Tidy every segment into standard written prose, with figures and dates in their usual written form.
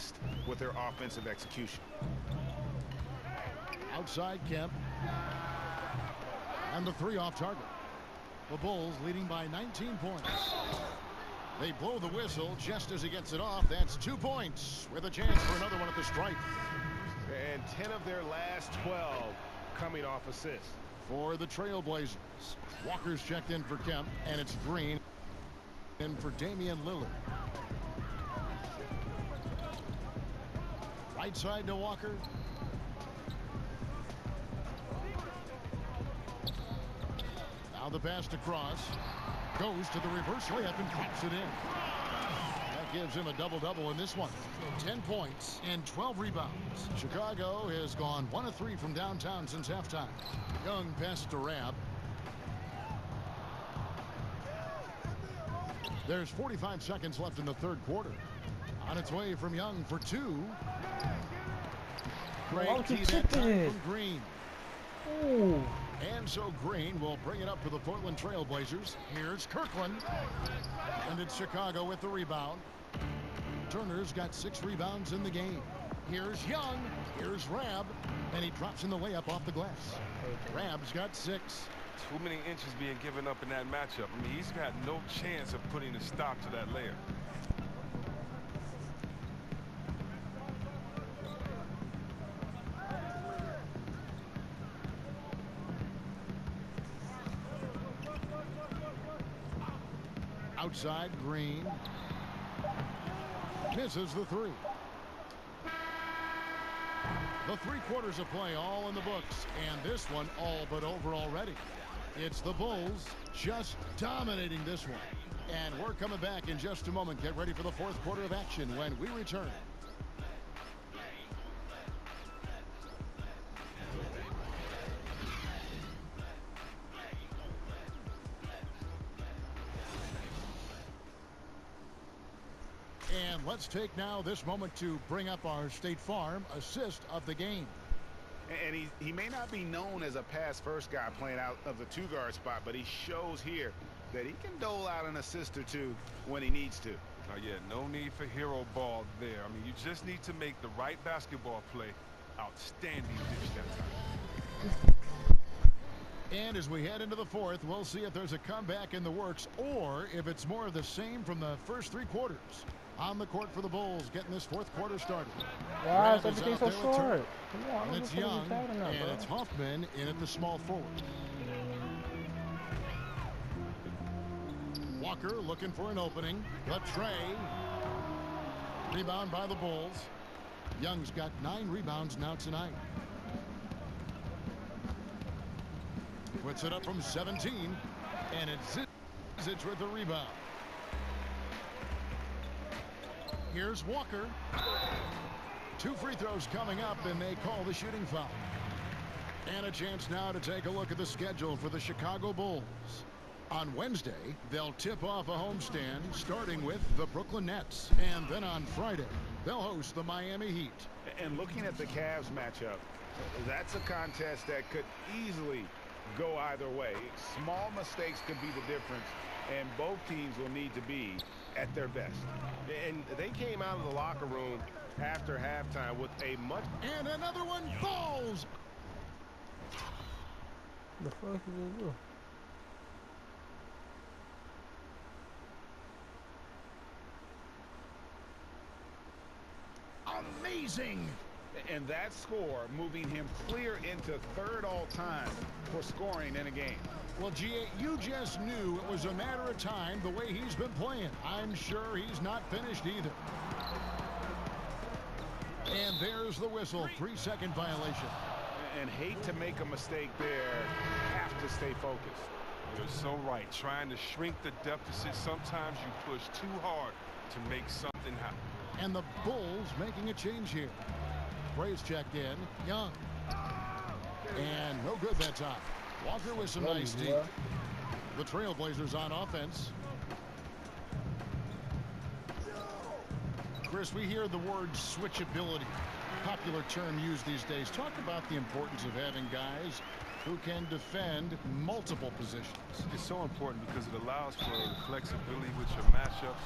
impressed with their offensive execution. Outside Kemp. And the three off target. The Bulls leading by 19 points. They blow the whistle just as he gets it off. That's 2 points with a chance for another one at the stripe. And 10 of their last 12 coming off assists. For the Trailblazers, Walker's checked in for Kemp, and it's Green in for Damian Lillard. Right side to Walker. Now the pass to Cross. Goes to the reverse layup and pops it in. That gives him a double-double in this one. 10 points and 12 rebounds. Chicago has gone 1 of 3 from downtown since halftime. Young pass to Rab. There's 45 seconds left in the third quarter. On its way from Young for 2. Great key that time from Green. Ooh. And so Green will bring it up for the Portland Trailblazers. Here's Kirkland. And it's Chicago with the rebound. Turner's got 6 rebounds in the game. Here's Young. Here's Rab. And he drops in the layup off the glass. Rab's got 6. Too many inches being given up in that matchup. I mean, he's got no chance of putting a stop to that layup. Outside, Green. Misses the 3. The 3 quarters of play all in the books, and this one all but over already. It's the Bulls just dominating this one. And we're coming back in just a moment. Get ready for the fourth quarter of action when we return. And let's take now this moment to bring up our State Farm assist of the game. And he may not be known as a pass-first guy playing out of the 2-guard spot, but he shows here that he can dole out an assist or 2 when he needs to. Yeah, no need for hero ball there. I mean, you just need to make the right basketball play. Outstanding dish that time. And as we head into the fourth, we'll see if there's a comeback in the works or if it's more of the same from the first 3 quarters. On the court for the Bulls, getting this fourth quarter started. Why is everything so short? And it's Young, and it's Hoffman in at the small forward. Walker looking for an opening. Latrey. Rebound by the Bulls. Young's got 9 rebounds now tonight. Puts it up from 17, and it's Zizic with the rebound. Here's Walker. 2 free throws coming up, and they call the shooting foul. And a chance now to take a look at the schedule for the Chicago Bulls. On Wednesday, they'll tip off a homestand, starting with the Brooklyn Nets. And then on Friday, they'll host the Miami Heat. And looking at the Cavs matchup, that's a contest that could easily go either way. Small mistakes could be the difference, and both teams will need to be at their best. And they came out of the locker room after halftime with a much... And another one falls! The fuck is it? Amazing! And that score moving him clear into 3rd all-time for scoring in a game. Well, G.A., you just knew it was a matter of time the way he's been playing. I'm sure he's not finished either. And there's the whistle. 3-second violation. And hate to make a mistake there. Have to stay focused. You're so right. Trying to shrink the deficit, sometimes you push too hard to make something happen. And the Bulls making a change here. Bray's checked in. Young. And no good that time. Walker with some nice deep. The Trailblazers on offense. Chris, we hear the word switchability. Popular term used these days. Talk about the importance of having guys who can defend multiple positions. It's so important because it allows for flexibility with your matchups.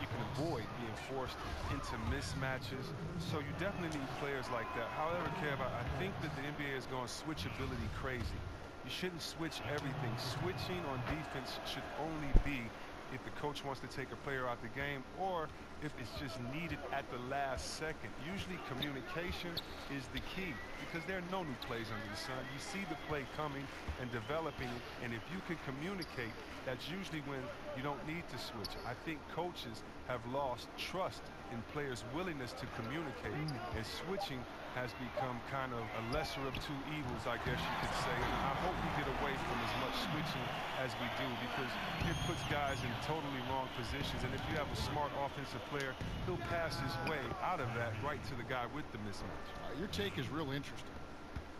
you can avoid being forced into mismatches. So you definitely need players like that. However, Kev, I think that the NBA is going switchability crazy. You shouldn't switch everything. Switching on defense should only be if the coach wants to take a player out the game or if it's just needed at the last second. Usually communication is the key because there are no new plays under the sun. You see the play coming and developing it, and if you can communicate, that's usually when you don't need to switch. I think coaches have lost trust in players' willingness to communicate, and switching has become kind of a lesser of two evils, I guess you could say. And I hope we get away from as much switching as we do because it puts guys in totally wrong positions. And if you have a smart offensive player, he'll pass his way out of that right to the guy with the mismatch. Your take is real interesting.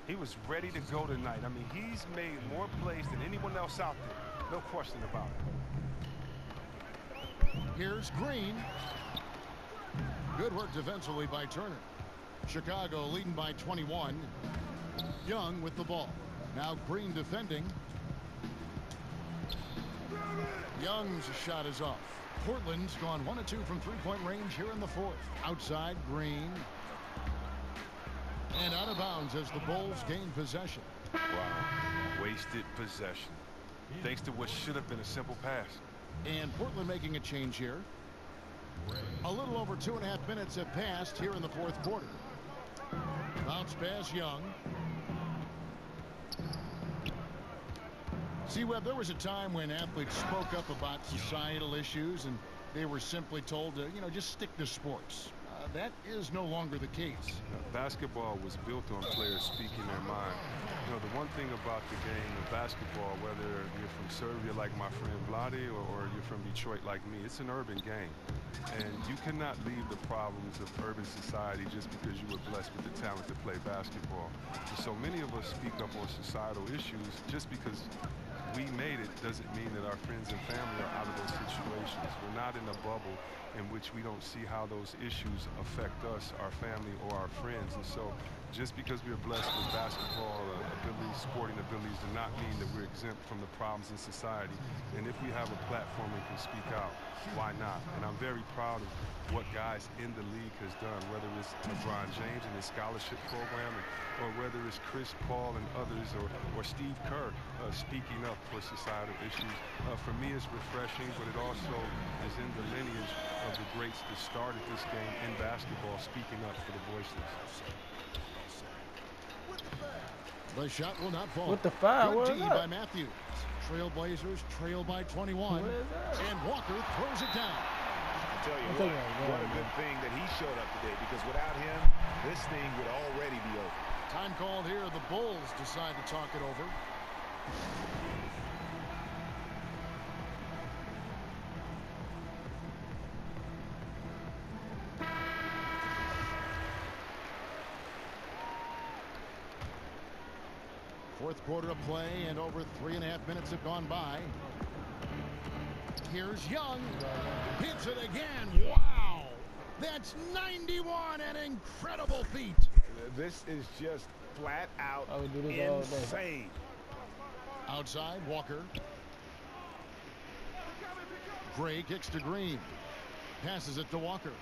He was ready to go tonight. I mean, he's made more plays than anyone else out there. No question about it. Here's Green. Good work defensively by Turner. Chicago leading by 21. Young with the ball. Now Green defending. Young's shot is off. Portland's gone 1 of 2 from three-point range here in the fourth. Outside, Green. And out of bounds as the Bulls gain possession. Wow. Wasted possession. Thanks to what should have been a simple pass. And Portland making a change here. A little over 2.5 minutes have passed here in the fourth quarter. Bounce pass, Young. See, Webb, there was a time when athletes spoke up about societal issues and they were simply told to, just stick to sports. That is no longer the case. Basketball was built on players speaking their mind. The one thing about the game of basketball, whether you're from Serbia like my friend Vladi or you're from Detroit like me, it's an urban game. And you cannot leave the problems of urban society just because you were blessed with the talent to play basketball. And so many of us speak up on societal issues just because we made it doesn't mean that our friends and family are out of those situations. We're not in a bubble in which we don't see how those issues affect us, our family, or our friends. And so just because we're blessed with basketball abilities, sporting abilities, does not mean that we're exempt from the problems in society. And if we have a platform and can speak out, why not? And I'm very proud of what guys in the league has done, whether it's LeBron James and his scholarship program, or whether it's Chris Paul and others, or Steve Kerr speaking up for societal issues. For me, it's refreshing, but it also is in the lineage of the greats that started this game in basketball, speaking up for the voiceless. The shot will not fall. What the foul? Good D by Matthews. Trailblazers trail by 21. And Walker throws it down. I tell you what a good thing that he showed up today, because without him, this thing would already be over. Time called here. The Bulls decide to talk it over. Fourth quarter of play, and over 3.5 minutes have gone by. Here's Young. Hits it again. Wow! That's 91, an incredible feat. This is just flat out insane. Outside, Walker. Gray kicks to Green. Passes it to Walker.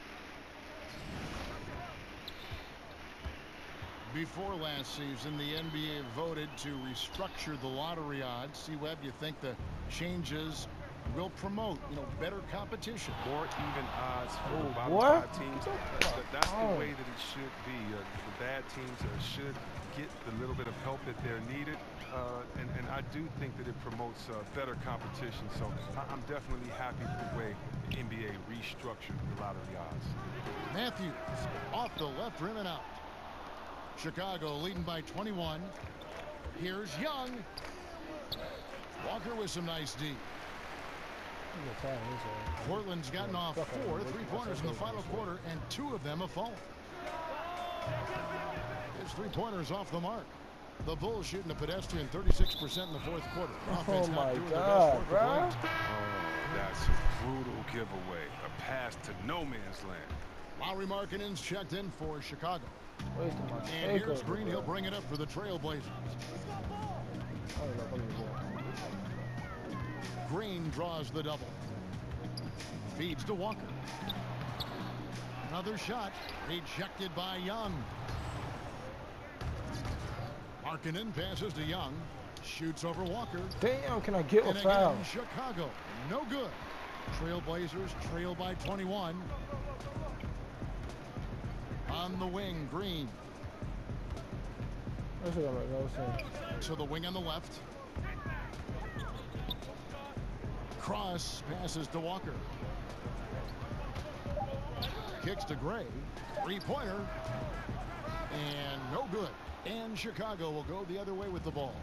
Before last season, the NBA voted to restructure the lottery odds. See, Webb, you think the changes will promote, better competition? More even odds for the bottom 5 teams. That's the way that it should be. The bad teams should get the little bit of help that they're needed. And I do think that it promotes better competition. So I'm definitely happy with the way the NBA restructured the lottery odds. Matthews off the left rim and out. Chicago leading by 21. Here's Young. Walker with some nice D. Portland's gotten off 4 3-pointers in the final quarter, and 2 of them have fallen. His 3-pointers off the mark. The Bulls shooting a pedestrian 36% in the fourth quarter. Oh my God, bro. Oh, that's a brutal giveaway. A pass to no man's land. Lauri Markkanen's checked in for Chicago. And here's Green. He'll bring it up for the Trailblazers. Green draws the double. Feeds to Walker. Another shot rejected by Young. Markkanen passes to Young. Shoots over Walker. Damn, can I get a And foul? again, Chicago. No good. Trailblazers trail by 21. On the wing, Green. This is gonna make no sense. To the wing on the left. Cross passes to Walker. Kicks to Gray. Three-pointer. And no good. And Chicago will go the other way with the ball.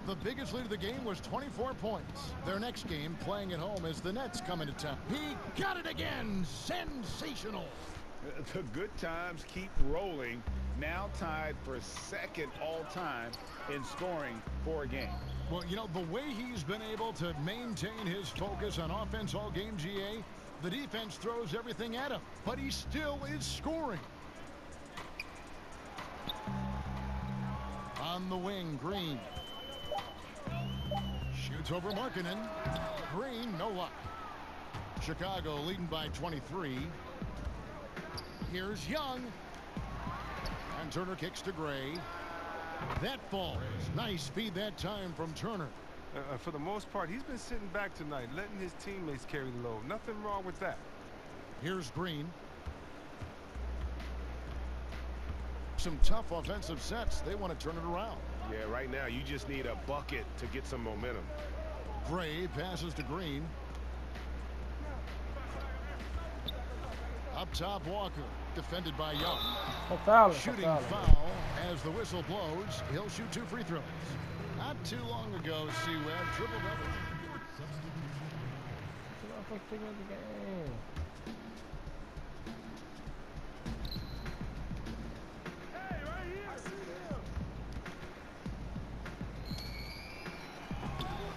The biggest lead of the game was 24 points. Their next game, playing at home, as the Nets come into town. He got it again. Sensational. The good times keep rolling. Now tied for second all-time in scoring for a game. Well, you know, the way he's been able to maintain his focus on offense all game, GA, the defense throws everything at him, but he still is scoring. On the wing, Green. Shoots over Markkanen. Green, no luck. Chicago leading by 23. Here's Young. And Turner kicks to Gray. That falls. Nice feed that time from Turner. For the most part, he's been sitting back tonight, letting his teammates carry the load. Nothing wrong with that. Here's Green. Some tough offensive sets. They want to turn it around. Yeah, right now you just need a bucket to get some momentum. Gray passes to Green. Up top, Walker. Defended by Young. A foul. Shooting foul as the whistle blows. He'll shoot 2 free throws. Not too long ago, C-Web triple-double.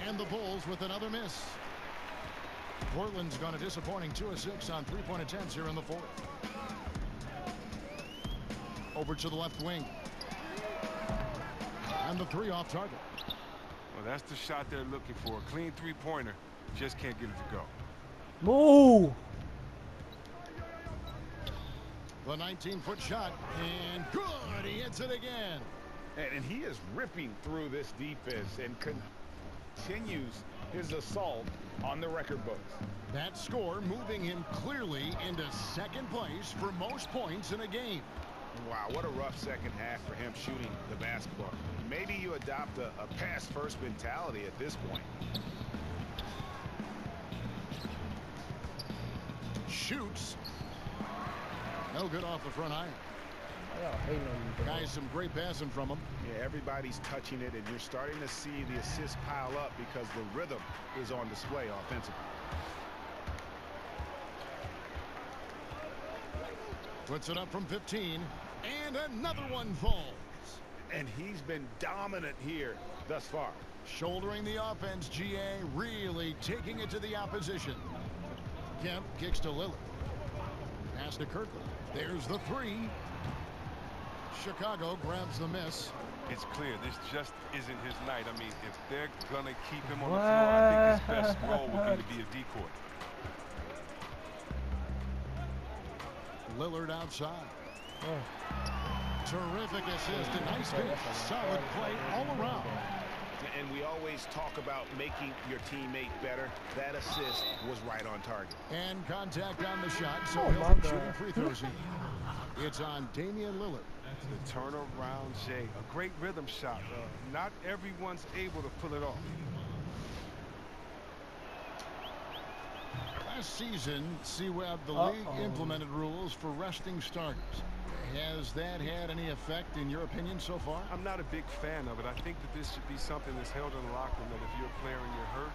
And the Bulls with another miss. Portland's gone a disappointing 2 of 6 on three-point attempts here in the fourth. Over to the left wing. And the 3 off target. Well, that's the shot they're looking for. A clean three-pointer. Just can't get it to go. Move. The 19-foot shot. And good. He hits it again. And he is ripping through this defense and continues his assault on the record books. That score moving him clearly into second place for most points in a game. Wow, what a rough second half for him shooting the basketball. Maybe you adopt a pass-first mentality at this point. Shoots. No good off the front iron. Guys, some great passing from him. Yeah, everybody's touching it, and you're starting to see the assists pile up because the rhythm is on display offensively. Puts it up from 15, and another one falls. And he's been dominant here thus far. Shouldering the offense, GA, really taking it to the opposition. Kemp kicks to Lillard. Pass to Kirkland. There's the 3. Chicago grabs the miss. It's clear this just isn't his night. I mean, if they're going to keep him on the floor, I think his best role would be to be a decoy. Lillard outside. Terrific assist and nice finish. Solid play all around. And we always talk about making your teammate better. That assist was right on target. And contact on the shot, so he'll be shooting free throws in. It's on Damian Lillard. The turnaround Jay. A great rhythm shot. Not everyone's able to pull it off. Last season, C-Web, the league implemented rules for resting starters. Has that had any effect in your opinion so far? I'm not a big fan of it. I think that this should be something that's held in the locker room, that if you're a player and you're hurt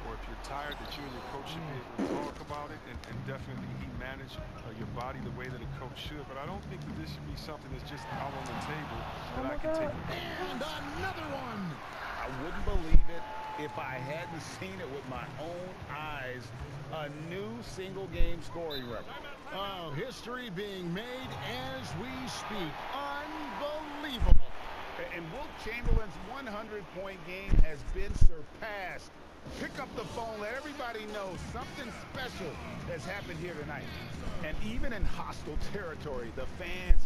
or if you're tired, that you and your coach should be able to talk about it and definitely manage your body the way that a coach should. But I don't think that this should be something that's just out on the table that I can take. And another one. I wouldn't believe it if I hadn't seen it with my own eyes. A new single-game scoring record. Oh, history being made as we speak. Unbelievable. And Wilt Chamberlain's 100-point game has been surpassed Pick up the phone, let everybody know something special has happened here tonight. And even in hostile territory, the fans